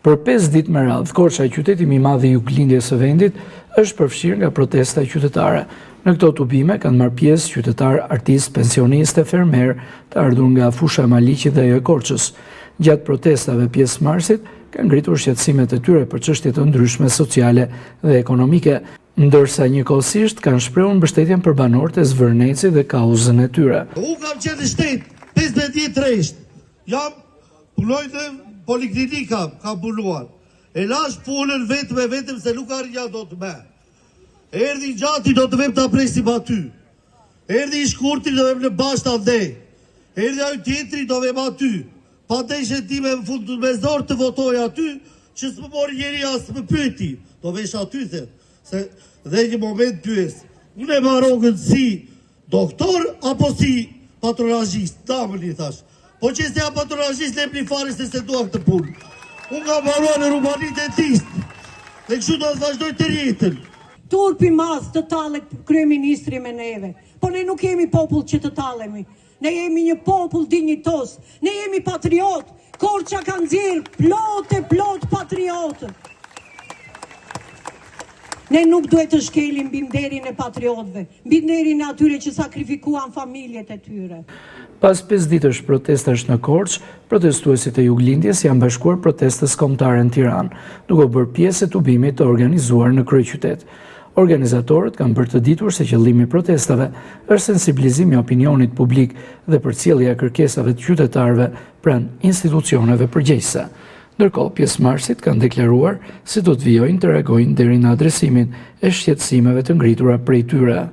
Për 5 ditë me radhë, Korça, qyteti më i madh i juglindjes së vendit, është përfshirë nga protesta qytetare. Në këto tubime kanë marrë pjesë qytetarë, artistë, pensionistë, fermerë, të ardhur nga fusha e Maliqit dhe e Korçës. Gjatë protestave pjesëmarrësit kanë ngritur shqetësimet e tyre për çështje të ndryshme sociale dhe ekonomike, ndërsa njëkohësisht kanë shprehur mbështetjen për banorët e Zvërnecit dhe kauzën e tyre. Unë kam qenë në shtet 15 vjet rresht. Punoj në poliklinika, kam punuar. E lash punën vetëm se nuk arrinja do të me. Erdhi gjati do të vem të apresim aty. Erdhi i shkurti do vem në bashkë të ndej. Erdhi ajo tjetri do vem aty. Pa deshe time në fund të mezor të votoj aty, që s'më mori njeri asë më pyeti. Do vesh aty, se dhe një moment pyes. Unë e marrogën si doktor, apo si patronazhist, damën i thash. Po që se a patronazhist, lep një fare se duak të punë. Unë nga marrua në Rumani dentist, dhe kështu do të vazhdoj të rjetën. Turpi mas të talet kryeministri me neve, po ne nuk jemi popull që të talemi. Ne jemi një popull dinjitos, ne jemi patriot. Korça ka nxjerrë plot patriotë. Ne nuk duhet të shkelim bimderin e patriotëve, bimderin e atyre që sakrifikuan familjet e tyre. Pas 5 ditësh protestash në Korçë, protestuesit e juglindjes janë bashkuar protestës kombëtare në Tiranë, duke bërë pjesë e tubimit të organizuar në kryeqytet. Organizatorët kanë bërë të ditur se qëllimi i protestave është sensibilizimi i opinionit publik dhe përcjellja e kërkesave të qytetarëve pranë institucioneve përgjegjëse. Ndërkohë, pjesëmarrësit kanë deklaruar se do të vijojnë të reagojnë deri në adresimin e shqetësimeve të ngritura prej tyre.